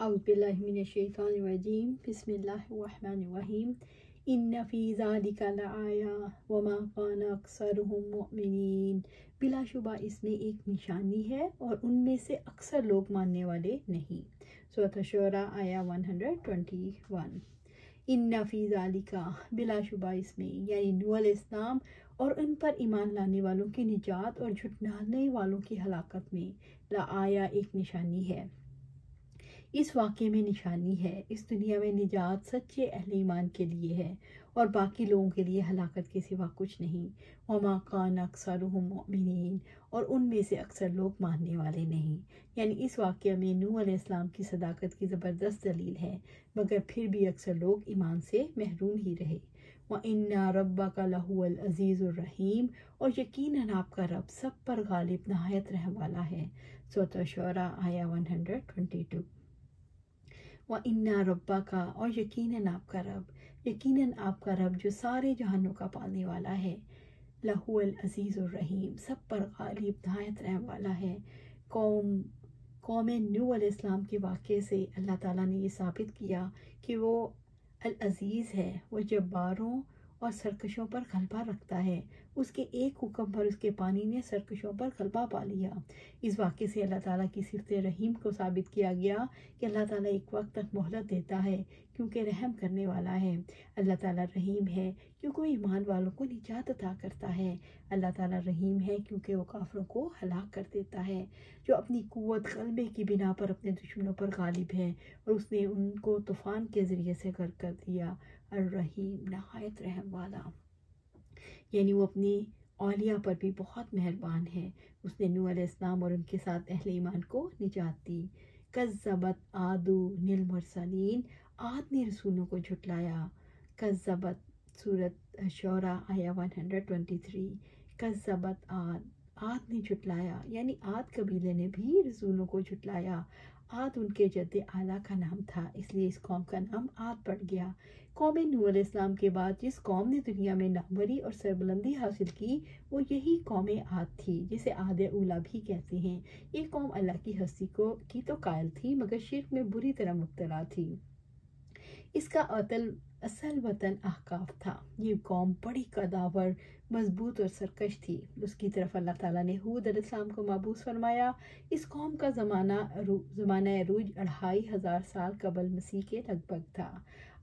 اعوذ باللہ من الشیطان الرجیم بسم اللہ الرحمن الرحیم ان فی ذالک لآیہ وما کان اکثرهم مؤمنین، بلا شبہ اس میں ایک نشانی ہے اور ان میں سے اکثر لوگ ماننے والے نہیں۔ سورۃ الشعراء آیہ 121۔ ان فی ذالک، بلا شبہ اس میں، یعنی نوح علیہ السلام اور ان پر ایمان لانے والوں کی نجات اور جھٹلانے والوں کی ہلاکت میں لآیہ ایک نشانی ہے۔ اس واقعے میں نشانی ہے۔ اس دنیا میں نجات سچے اہل ایمان کے لیے ہے اور باقی لوگوں کے لیے ہلاکت کے سوا کچھ نہیں۔ وما کان اکثرهم مؤمنین، اور ان میں سے اکثر لوگ ماننے والے نہیں۔ یعنی اس واقعے میں نوح علیہ السلام کی صداقت کی زبردست دلیل ہے، مگر پھر بھی اکثر لوگ ایمان سے محروم ہی رہے۔ وَإِنَّ رَبَّكَ لَهُوَ الْعَزِيزُ الرَّحِيمُ، اور یقیناً آپ کا رب سب پر غالب نہایت رحم والا ہے۔ سورۃ الشعراء آیہ 122۔ وَإِنَّ رَبَّكَ، اور یقیناً آپ کا رب جو سارے جہانوں کا پالنے والا ہے، لَهُوَ الْعَزِيزُ الرَّحِيمُ، سب پر غالب نہایت رحم والا ہے۔ قوم نوح علیہ السلام کے واقعے سے اللہ تعالیٰ نے یہ ثابت کیا کہ وہ العزیز ہے، وہ جباروں اور سرکشوں پر غلبہ رکھتا ہے۔ اس کے ایک حکم پر اس کے پانی نے سرکشوں پر غلبہ پا لیا۔ اس واقعے سے اللہ تعالیٰ کی صفت رحیم کو ثابت کیا گیا کہ اللہ تعالیٰ ایک وقت تک مہلت دیتا ہے کیونکہ رحم کرنے والا ہے۔ اللہ تعالیٰ رحیم ہے کیونکہ وہ ایمان والوں کو نجات عطا کرتا ہے۔ اللہ تعالیٰ رحیم ہے کیونکہ وہ کافروں کو ہلاک کر دیتا ہے، جو اپنی قوت غلبے کی بنا پر اپنے دشمنوں پر غالب ہے، اور اس نے ان کو طوفان کے ذریعے سے غرق کر دیا۔ الرحیم، نہایت رحم والا، یعنی وہ اپنی اولیاء پر بھی بہت مہربان ہے۔ اس نے نوح علیہ السلام اور ان کے ساتھ اہل ایمان کو نجات دی۔ کذبت عاد المرسلین، عاد نے رسولوں کو جھٹلایا۔ کذبت، سورۃ شعراء آیہ 123۔ کذبت عاد نے جھٹلایا، یعنی عاد قبیلے نے بھی رسولوں کو جھٹلایا۔ عاد ان کے جد اعلیٰ کا نام تھا، اس لیے اس قوم کا نام عاد پڑ گیا۔ قوم نوح علیہ السلام کے بعد جس قوم نے دنیا میں ناموری اور سربلندی حاصل کی وہ یہی قوم عاد تھی، جسے عاد اولیٰ بھی کہتے ہیں۔ یہ قوم اللہ کی ہستی کی تو قائل تھی، مگر شرک میں بری طرح مبتلا تھی۔ اس کا اصل وطن احقاف تھا۔ یہ قوم بڑی قداور، مضبوط اور سرکش تھی۔ اس کی طرف اللہ تعالیٰ نے ہود علیہ السلام کو مبعوث فرمایا۔ اس قوم کا زمانہ عروج 2500 سال قبل مسیح کے لگ بھگ تھا۔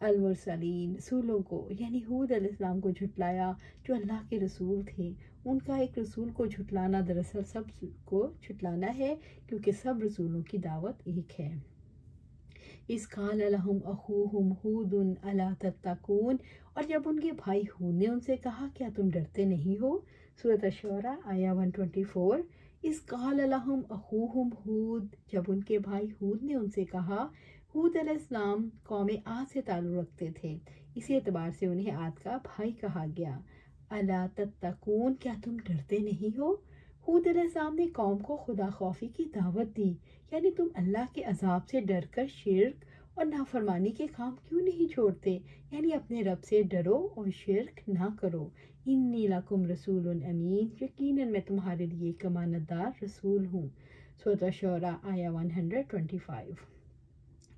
المرسلین، رسولوں کو، یعنی ہود علیہ السلام کو جھٹلایا جو اللہ کے رسول تھے۔ ان کا ایک رسول کو جھٹلانا دراصل سب کو جھٹلانا ہے، کیونکہ سب رسولوں کی دعوت ایک ہے۔ اذ قال لهم اخوهم ہود الا تتقون، اور جب ان کے بھائی ہود نے ان سے کہا کیا تم ڈرتے نہیں ہو۔ سورۃ الشعراء آیہ 124۔ اذ قال لهم اخوهم ہود، جب ان کے بھائی ہود نے ان سے کہا۔ ہود علیہ السلام قوم عاد سے تعلق رکھتے تھے، اسی اعتبار سے انہیں عاد کا بھائی کہا گیا۔ الا تتقون، کیا تم ڈرتے نہیں ہو۔ ہود علیہ السلام نے قوم کو خدا خوفی کی دعوت دی، یعنی تم اللہ کے عذاب سے ڈر کر شرک اور نافرمانی کے کام کیوں نہیں چھوڑتے، یعنی اپنے رب سے ڈرو اور شرک نہ کرو۔ انی لکم رسول امین، یقیناً میں تمہارے لیے ایک امانت دار رسول ہوں۔ سورۃ الشعراء آیہ 125۔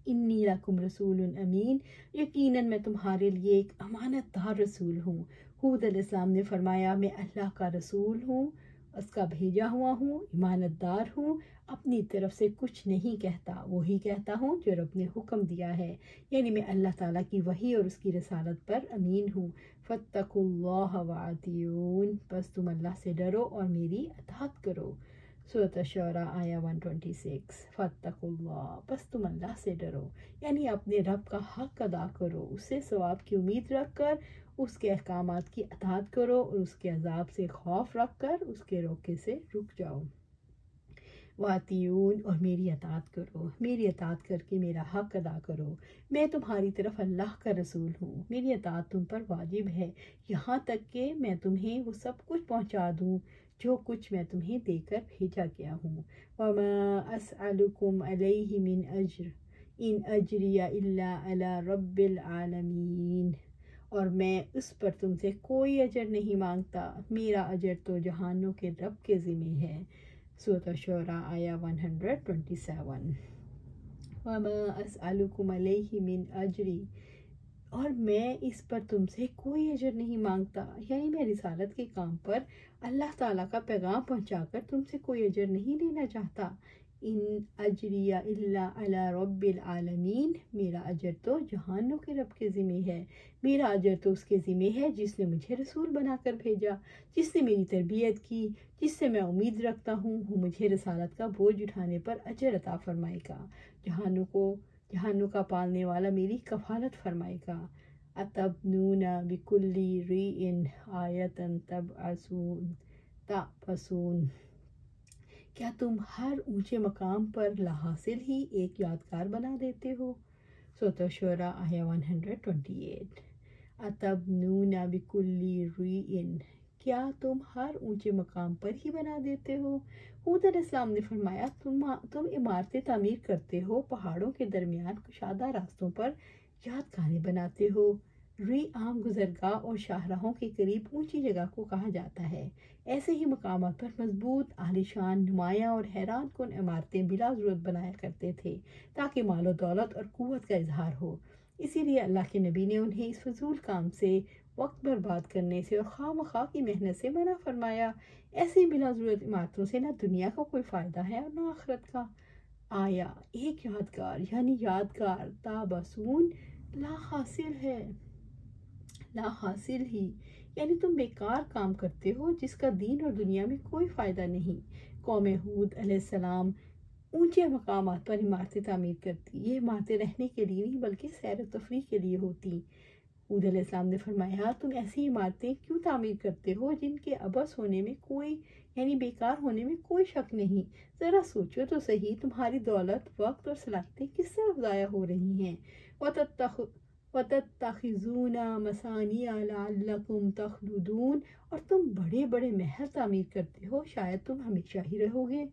انی لکم رسول امین، یقیناً میں تمہارے لیے ایک امانت دار رسول ہوں۔ ہود علیہ السلام نے فرمایا میں اللہ کا رسول ہوں، اس کا بھیجا ہوا ہوں، امانت دار ہوں، اپنی طرف سے کچھ نہیں کہتا، وہی کہتا ہوں جو رب نے حکم دیا ہے، یعنی میں اللہ تعالیٰ کی وحی اور اس کی رسالت پر امین ہوں۔ فاتقوا اللہ وأطیعون، بس تم اللہ سے ڈرو اور میری اطاعت کرو۔ سورۃ الشعراء آیہ 126۔ فاتقوا اللہ، بس تم اللہ سے ڈرو، یعنی اپنے رب کا حق ادا کرو، اس سے ثواب کی امید رکھ کر اس کے احکامات کی اطاعت کرو، اور اس کے عذاب سے خوف رکھ کر اس کے روکے سے رک جاؤ۔ وَأَطِیعُونِ، اور میری اطاعت کرو، میری اطاعت کر کے میرا حق ادا کرو۔ میں تمہاری طرف اللہ کا رسول ہوں، میری اطاعت تم پر واجب ہے، یہاں تک کہ میں تمہیں وہ سب کچھ پہنچا دوں جو کچھ میں تمہیں دے کر بھیجا گیا ہوں۔ وَمَا أَسْأَلُكُمْ عَلَيْهِ مِنْ أَجْرٍ إِنْ أَجْرِيَ إِلَّا عَلَى رَبِّ الْعَالَمِينَ، اور میں اس پر تم سے کوئی اجر نہیں مانگتا، میرا اجر تو جہانوں کے رب کے ذمہ ہے۔ سورۃ الشعراء آیہ 127۔ وما اسألکم علیہ من اجری، اور میں اس پر تم سے کوئی اجر نہیں مانگتا، یعنی میں رسالت کے کام پر اللہ تعالیٰ کا پیغام پہنچا کر تم سے کوئی اجر نہیں لینا چاہتا۔ ان اجری الا علی رب العالمین، میرا اجر تو جہانوں کے رب کے ذمہ ہے، میرا اجر تو اس کے ذمہ ہے جس نے مجھے رسول بنا کر بھیجا، جس نے میری تربیت کی، جس سے میں امید رکھتا ہوں وہ مجھے رسالت کا بوجھ اٹھانے پر اجر عطا فرمائے گا، جہانوں کا پالنے والا میری کفالت فرمائے گا۔ اتبنون بکل ریء آیۃ تعبثون، کیا تم ہر اونچے مقام پر لاحاصل ہی ایک یادگار بنا دیتے ہو؟ سورۃ الشعراء آیہ 128۔ اتبنون بکل ریء، کیا تم ہر اونچے مقام پر ہی بنا دیتے ہو؟ حود علیہ السلام نے فرمایا تم عمارتیں تعمیر کرتے ہو، پہاڑوں کے درمیان کشادہ راستوں پر یادگاریں بناتے ہو۔ ری عام گزرگاہ اور شاہراہوں کے قریب اونچی جگہ کو کہا جاتا ہے۔ ایسے ہی مقامات پر مضبوط، عالیشان، نمایاں اور حیران کن عمارتیں بلا ضرورت بنایا کرتے تھے تاکہ مال و دولت اور قوت کا اظہار ہو۔ اسی لیے اللہ کے نبی نے انہیں اس فضول کام سے، وقت برباد کرنے سے اور خواہ مخواہ کی محنت سے منع فرمایا۔ ایسی بلا ضرورت عمارتوں سے نہ دنیا کا کوئی فائدہ ہے اور نہ آخرت کا۔ آیا ایک یادگار، یعنی یادگار تعبثون، لا حاصل ہے، لا حاصل ہی، یعنی تم بیکار کام کرتے ہو جس کا دین اور دنیا میں کوئی فائدہ نہیں۔ قوم ہود علیہ السلام اونچے مقامات پر عمارتیں تعمیر کرتی، یہ عمارتیں رہنے کے لیے نہیں بلکہ سیر و تفریح کے لیے ہوتی۔ حود علیہ السلام نے فرمایا تم ایسی عمارتیں کیوں تعمیر کرتے ہو جن کے عبث ہونے میں کوئی، یعنی بیکار ہونے میں کوئی شک نہیں؟ ذرا سوچو تو صحیح، تمہاری دولت، وقت اور صلاحیتیں کس طرف ضائع ہو رہی ہیں۔ وَتَتَّخِذُونَ مَصَانِعَ لَعَلَّكُمْ تَخْلُدُونَ، اور تم بڑے بڑے محل تعمیر کرتے ہو شاید تم ہمیشہ ہی رہو گے۔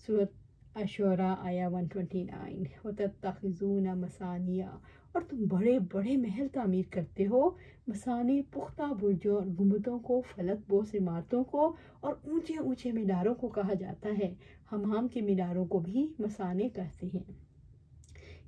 سورۃ الشعراء آیہ 129۔ وَتَتَّخِذُونَ مَصَانِعَ، اور تم بڑے بڑے محل تعمیر کرتے ہو، مصانع پختہ برجوں اور گنبدوں کو، فلک بوس عمارتوں کو اور اونچے اونچے میناروں کو کہا جاتا ہے۔ حمام کے میناروں کو بھی مصانع کہتے ہیں،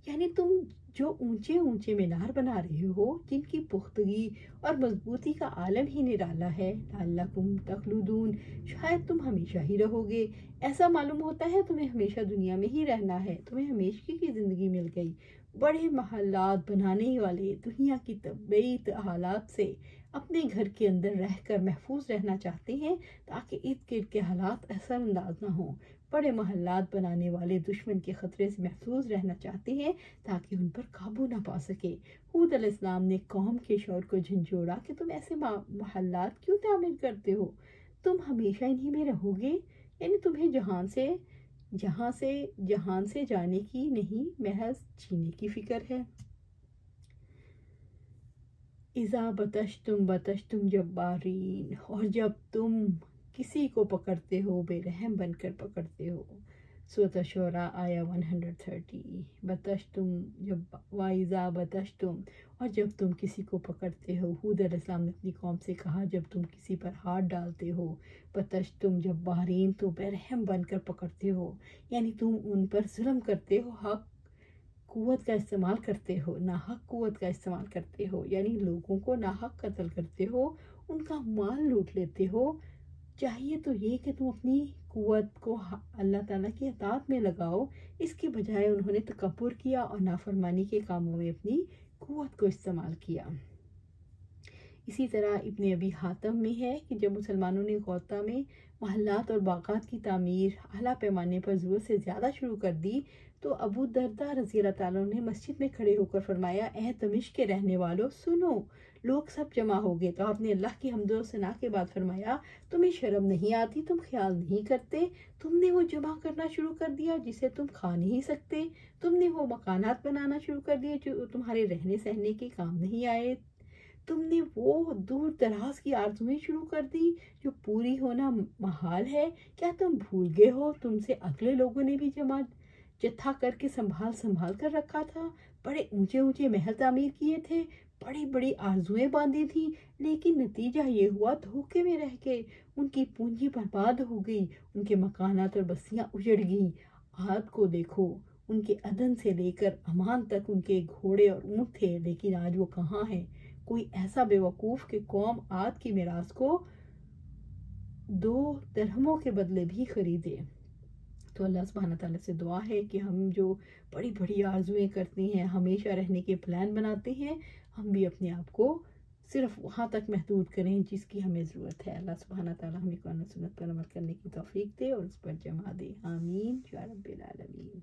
یعنی تم جو اونچے اونچے مینار بنا رہے ہو جن کی پختگی اور مضبوطی کا عالم ہی نرالا ہے۔ لعلکم تخلدون، شاید تم ہمیشہ ہی رہو گے۔ ایسا معلوم ہوتا ہے تمہیں ہمیشہ دنیا میں ہی رہنا ہے، تمہیں ہمیشہ کی زندگی مل گئی۔ بڑے محلات بنانے والے دنیا کی طبعی حالات سے اپنے گھر کے اندر رہ کر محفوظ رہنا چاہتے ہیں تاکہ ارد گرد کے حالات اثر انداز نہ ہوں۔ بڑے محلات بنانے والے دشمن کے خطرے سے محفوظ رہنا چاہتے ہیں تاکہ ان پر قابو نہ پا سکے۔ حود علیہ السلام نے قوم کے شعور کو جھنجھوڑا کہ تم ایسے محلات کیوں تعمیر کرتے ہو؟ تم ہمیشہ انہی میں رہو گے، یعنی تمہیں جہان سے جانے کی نہیں، محض جینے کی فکر ہے۔ اذا بطشتم بطشتم جبارین، اور جب تم کسی کو پکڑتے ہو بے رحم بن کر پکڑتے ہو۔ سورۃ الشعراء آیہ 130۔ بطشتم وَإِذَا بطشتم، اور جب تم کسی کو پکڑتے ہو۔ حود علیہ السلام نے اپنی قوم سے کہا جب تم کسی پر ہاتھ ڈالتے ہو، بطشتم جبارین، تو بے رحم بن کر پکڑتے ہو، یعنی تم ان پر ظلم کرتے ہو، حق قوت کا استعمال کرتے ہو، ناحق قوت کا استعمال کرتے ہو، یعنی لوگوں کو ناحق قتل کرتے ہو، ان کا مال لوٹ لیتے ہو۔ چاہیے تو یہ کہ تم اپنی قوت کو اللہ تعالیٰ کی اطاعت میں لگاؤ، اس کے بجائے انہوں نے تکبر کیا اور نافرمانی کے کاموں میں اپنی قوت کو استعمال کیا۔ اسی طرح ابن ابی حاتم میں ہے کہ جب مسلمانوں نے غوطہ میں محلات اور باغات کی تعمیر اعلیٰ پیمانے پر ضرورت سے زیادہ شروع کر دی تو ابو درداء رضی اللہ تعالیٰ نے مسجد میں کھڑے ہو کر فرمایا، اے دمشق کے رہنے والوں سنو، لوگ سب جمع ہو گئے تو آپ نے اللہ کی حمد و ثنا کے بعد فرمایا، تمہیں شرم نہیں آتی، تم خیال نہیں کرتے، تم نے وہ جمع کرنا شروع کر دیا جسے تم کھا نہیں سکتے، تم نے وہ مکانات بنانا شروع کر دیے جو تمہارے رہنے سہنے کے کام نہیں آئے، تم نے وہ دور دراز کی آرزویں شروع کر دی جو پوری ہونا محال ہے، کیا تم بھول گئے ہو تم سے اگلے لوگوں نے بھی جتھا کر کے سنبھال کر رکھا تھا، بڑے اونچے اونچے محل تعمیر کیے تھے، بڑی بڑی آرزویں باندھی تھیں، لیکن نتیجہ یہ ہوا دھوکے میں رہ گئے، ان کی پونجی برباد ہو گئی، ان کے مکانات اور بستیاں اجڑ گئیں۔ عاد کو دیکھو، ان کے عدن سے لے کر امان تک ان کے گھوڑے اور اونٹ تھے، لیکن آج وہ کہاں ہیں؟ کوئی ایسا بے وقوف کہ قوم عاد کی میراث کو 2 درہموں کے بدلے بھی خریدے۔ تو اللہ سبحانہ تعالیٰ سے دعا ہے کہ ہم جو بڑی بڑی آرزویں کرتے ہیں، ہمیشہ رہنے کے پلان بناتے ہیں، ہم بھی اپنے آپ کو صرف وہاں تک محدود کریں جس کی ہمیں ضرورت ہے۔ اللہ سبحانہ تعالیٰ ہمیں قرآن و سنت پر عمل کرنے کی توفیق دے اور اس پر جمع دے، آمین یا رب العالمین۔